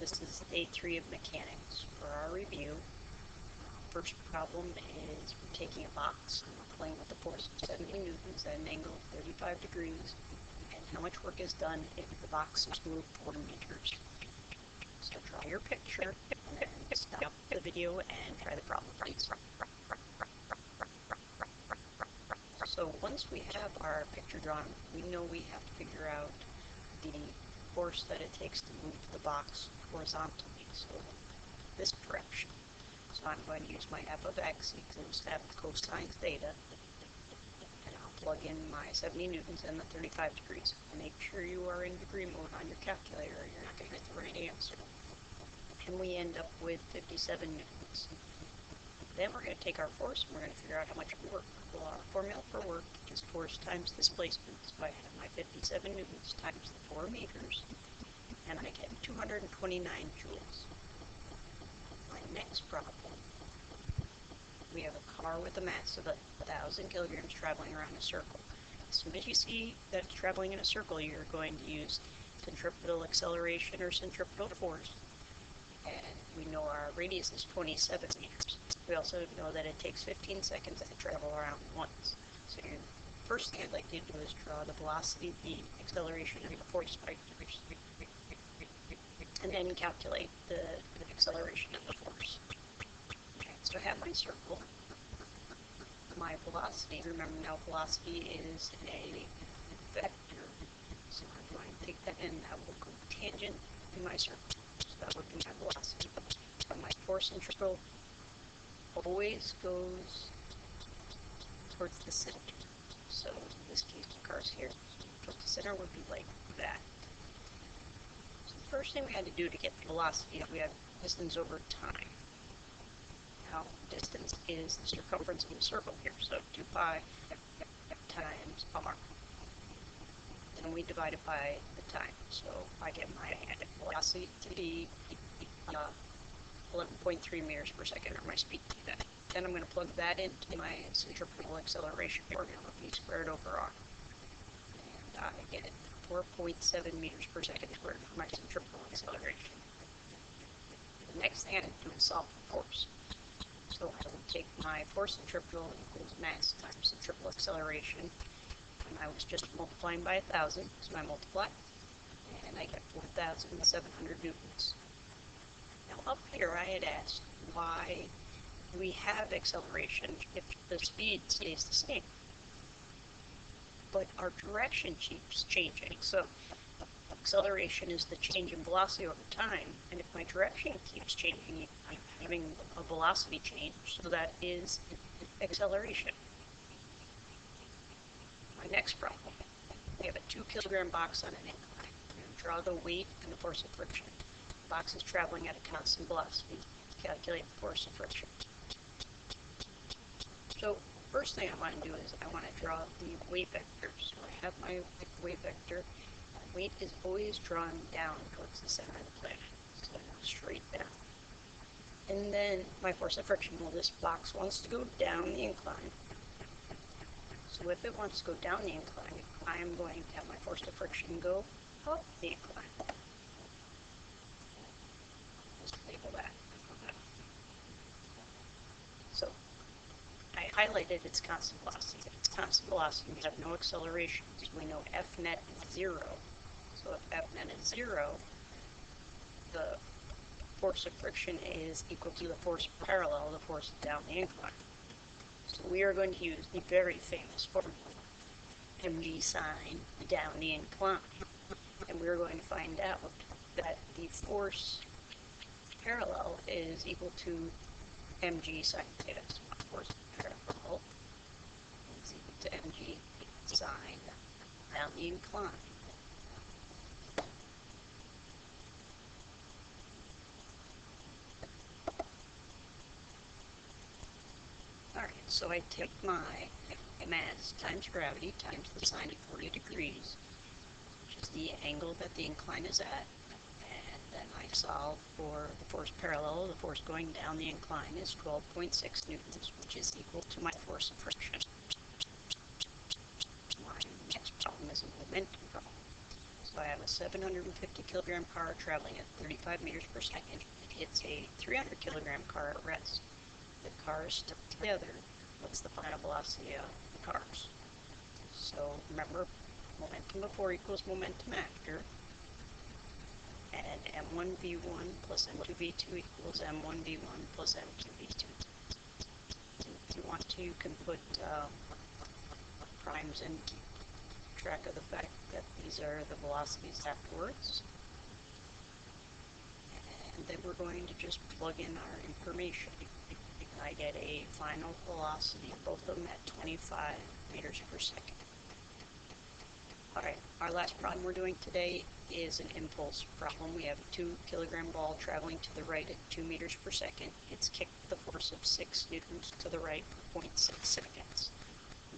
This is day 3 of mechanics. For our review, first problem is we're taking a box and we're playing with the force of 70 newtons at an angle of 35 degrees, and how much work is done if the box is moved 4 meters. So draw your picture, and then stop the video and try the problem, please. So once we have our picture drawn, we know we have to figure out the force that it takes to move the box horizontally, so this direction. So I'm going to use my f of x equals f cosine theta, and I'll plug in my 70 newtons and the 35 degrees. Make sure you are in degree mode on your calculator or you're not going to get the right answer. And we end up with 57 newtons. Then we're going to take our force and we're going to figure out how much work. Well, our formula for work is force times displacement. So I have my 57 newtons times the 4 meters, and I get 229 joules. My next problem, we have a car with a mass of 1,000 kilograms traveling around a circle. As soon as you see that it's traveling in a circle, you're going to use centripetal acceleration or centripetal force. And we know our radius is 27 meters. We also know that it takes 15 seconds to travel around once. So your first thing I'd like you to do is draw the velocity, the acceleration, and the force vectors, and then calculate the acceleration and the force. Okay, so I have my circle. My velocity, remember now velocity is a vector. So I'm going to take that and that will go tangent to my circle. So that would be my velocity. So my force centripetal always goes towards the center. So in this case, the car's here. Towards the center would be like that. So the first thing we had to do to get the velocity, we have distance over time. Now, distance is the circumference of the circle here. So 2 pi times r. Then we divide it by the time. So I get my velocity to be 11.3 meters per second, or my speed to that. Then I'm going to plug that into my centripetal acceleration formula, v squared over r. And I get 4.7 meters per second squared for my centripetal acceleration. The next thing I have to do is solve for force. So I will take my force centripetal equals mass times centripetal acceleration. And I was just multiplying by 1,000, so I multiply, and I get 4,700 newtons. Now up here I had asked why we have acceleration if the speed stays the same. But our direction keeps changing, so acceleration is the change in velocity over time, and if my direction keeps changing, I'm having a velocity change, so that is acceleration. My next problem, we have a 2 kilogram box on an incline. I'm going to draw the weight and the force of friction. The box is traveling at a constant velocity. Calculate the force of friction. So first thing I want to do is I want to draw the weight vector. So I have my weight vector. Weight is always drawn down towards the center of the planet, so straight down. And then my force of friction, well, this box wants to go down the incline. So if it wants to go down the incline, I am going to have my force of friction go up the incline. Just label that. So I highlighted its constant velocity. If it's constant velocity, we have no acceleration. So we know F net is 0. So if F net is 0, the force of friction is equal to the force parallel, the force down the incline. So we are going to use the very famous formula, mg sine down the incline. And we're going to find out that the force parallel is equal to mg sine theta. So force parallel is equal to mg sine down the incline. Alright, so I take my mass times gravity times the sine of 40 degrees, which is the angle that the incline is at, and then I solve for the force parallel. The force going down the incline is 12.6 newtons, which is equal to my force of friction. My next problem is a momentum problem. So I have a 750 kilogram car traveling at 35 meters per second hits a 300 kilogram car at rest. The cars stuck together. What's the final velocity of the cars? So remember, momentum before equals momentum after. And m1v1 plus m2v2 equals m1v1 plus m2v2. If you want to, you can put primes and keep track of the fact that these are the velocities afterwards. And then we're going to just plug in our information. I get a final velocity, both of them at 25 meters per second. Alright, our last problem we're doing today is an impulse problem. We have a 2 kilogram ball traveling to the right at 2 meters per second. It's kicked with a force of 6 newtons to the right for 0.6 seconds.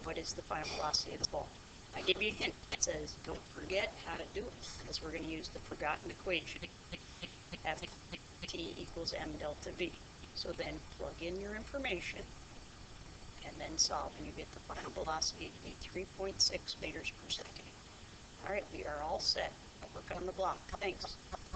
What is the final velocity of the ball? I give you a hint. It says don't forget how to do it, because we're going to use the forgotten equation. Ft equals m delta v. So then plug in your information and then solve, and you get the final velocity to be 3.6 meters per second. Alright, we are all set. Work on the block. Thanks.